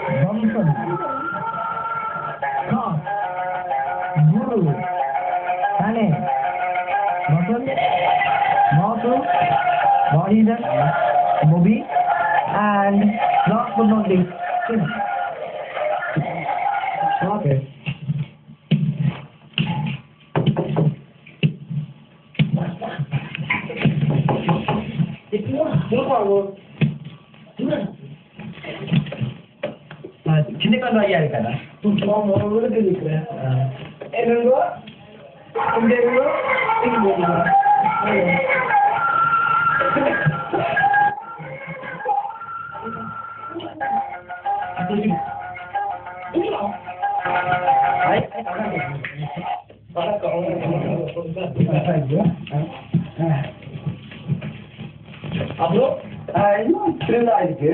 Johnson. Cross. Guru. Sane. Button. Marshall. Morrison. Bobby. And last but not least, Tim. Okay. சின்ன கல்வாயா இருக்காதா இருக்கிறேன் என்னங்கோ இங்க இருக்கோ அப்புறம் இன்னும் திருவிழா இருக்கு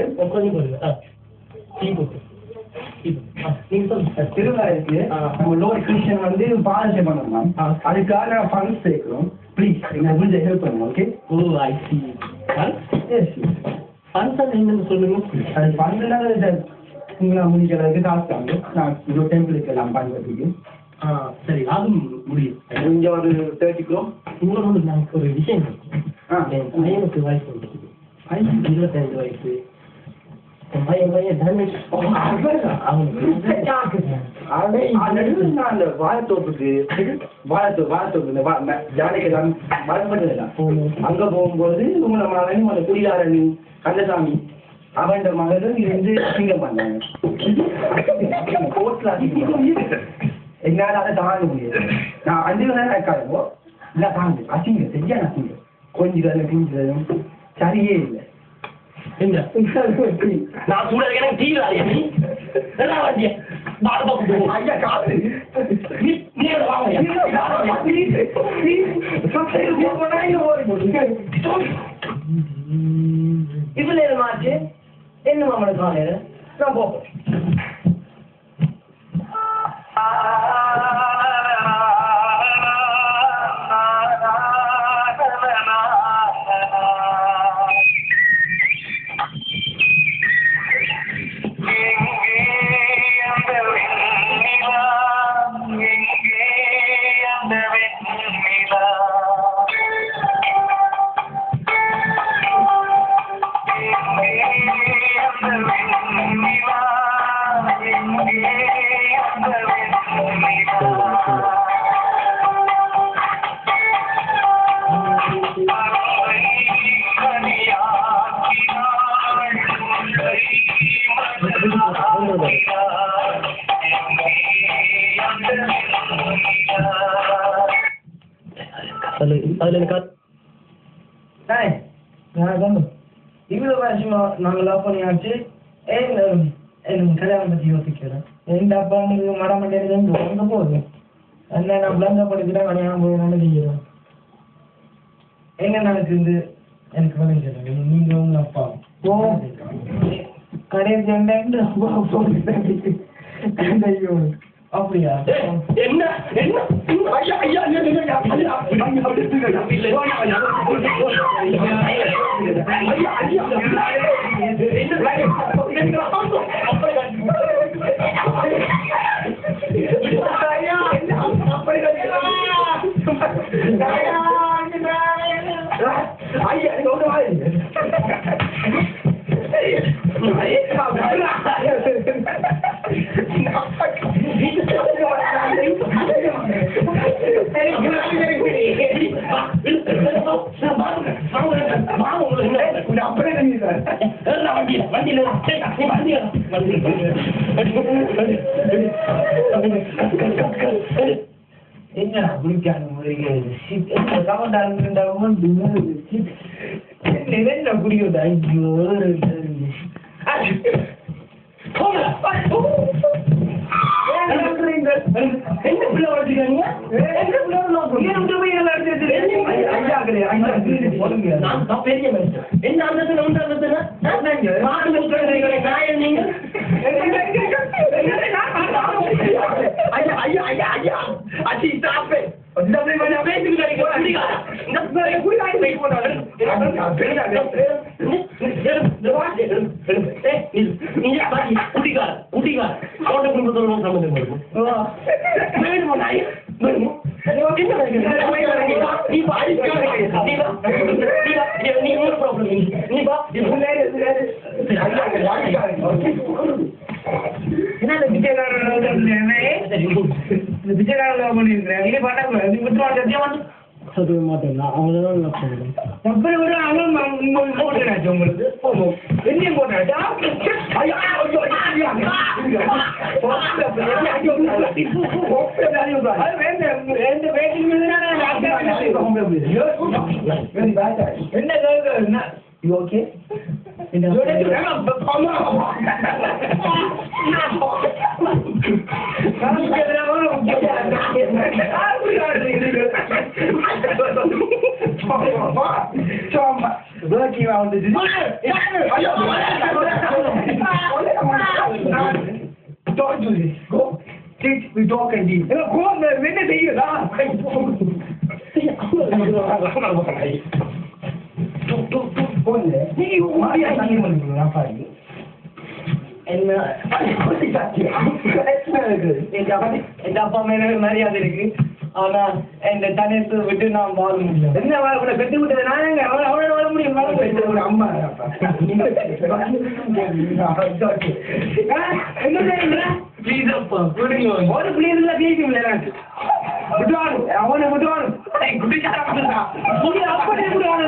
திருவிழா இருக்கு நம்ம லோன் கிறிஸ்டியன் வந்து பாலசை பண்ணணும் அதுக்காக நான் ஃபண்ட்ஸ் சேர்க்கிறோம் ப்ளீஸ் எங்களுக்கு கொஞ்சம் ஹெல்ப் பண்ணுங்க ஓகே ஓ ஐ சி ஃபண்ட்ஸ் அது என்னன்னு சொல்லுங்க அது ஃபண்ட்லாம் உங்களை முடிக்கிறதுக்கு காசு தாங்க நான் இந்த டெம்பிளுக்கு எல்லாம் பண்ணுறதுக்கு சரி அதுவும் முடியும் இங்கே ஒரு 30 கிலோ இன்னொரு எனக்கு ஒரு விஷயம் என் பையனுக்கு வயசு வந்துருக்கு 25 வயசு பையன் டேமேஜ் அந்த வாழைத்தோப்புக்கு ஜாலிக்கெல்லாம் மரப்பட்டதெல்லாம் அங்க போகும்போது உங்களை மகன் அந்த குடிகாரணி கந்தசாமி அவன் மகன் இருந்து அசிங்கம் பண்ணாங்க கோர்ட்ல என்னால அதை தாங்க முடியாது நான் 5 நேரம் இருக்காதுப்போ இல்லை தாங்க அசிங்கம் சரியான அசிங்கம் கொஞ்சம் கிஞ்சுறதும் சரியே இல்லை நான் கூட எனக்கு டீ நீ என்ன வண்டிய ஐயா காசு இவ்வளவு நேரமாச்சு என்ன மாமனுக்கு காலையில நான் போப்பேன் இவ்வளவு வருஷமா நாங்க லவ் பண்ணியாச்சு கல்யாணம் பத்தி யோசிக்கிறேன் எந்த அப்பா உங்களுக்கு மடமட்டேன்னு வந்து போகுது என்ன நான் பிளங்க படிக்கிறேன் கல்யாணம் போகணும்னு செய்யறோம் என்ன நடக்குது எனக்கு விளைஞ்சிருங்க நீங்க உங்க அப்பா கடைசி அப்படியா என்ன என்ன ஐயா ஐயா என்னடா குளிக்கான முறைகள் என்ன குடிக்கிறதா ஐயோ என்ன பிள்ளை வளர்த்துக்காங்க பெரிய மனுஷன் என்ன அந்த நீங்க ஐயா ஐயா ஐயா அச்சி ஸ்டாப்பே குடிக்கார குட்டிக்கார கோட்டை குடும்பத்தோட சம்பந்தம் இருக்கும் வேணுமோ நாய் வேணுமோ நீ ப்ராப்ளம் நீ பா என்ன விஜயகாரன் பண்ணிருக்கிறேன் இதே பாட்டா நீ விட்டுவாங்க சத்தியமா சொல்ல மாட்டேன் அவங்கதான் அப்படி ஒரு அவன் போட்டுனாச்சு உங்களுக்கு என்ன போட்டாச்சு என்ன okay Don't do this. Go. Sit. We talk and eat. Go on. When they say that. எங்க அப்பா மேல மரியாதை இருக்கு ஆனா இந்த தனித்து விட்டு நான் வாழ முடியும் என்ன வாழ பெற்று விட்டது நான் அவளோட வாழ முடியும் அம்மா ஒரு பிளீஸ் இல்ல பேசும் விட்டுவானு அவனை விட்டுவானு அப்படியே விடுவானு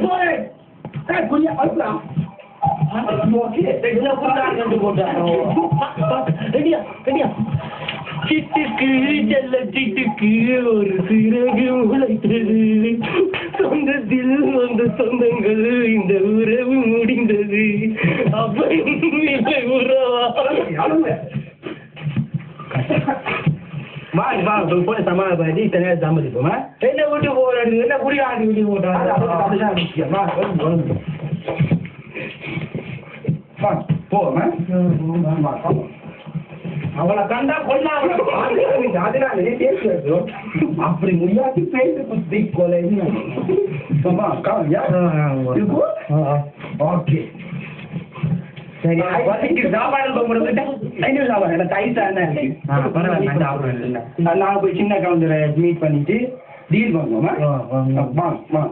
போறேன் சிட்டுக்கு செல்ல சிட்டுக்கு ஒரு சிறகு முளைத்தது சொந்தத்தில் வந்த சொந்தங்கள் இந்த உறவு முடிந்தது அப்படி உறவா போன சமாளி தனியா சம்மதிப்போமா என்ன விட்டு போறாரு என்ன குடியாடி விட்டு போட்டாங்க அவளை கண்டா கொள்ளா அப்படி முடியாது பேசு புத்தி கொலை ஓகே சரி சாப்பாடு சாப்பாடு டைஸா நான் போய் சின்ன கவுண்டரை மீட் பண்ணிட்டு டீல் பண்ணுவோமா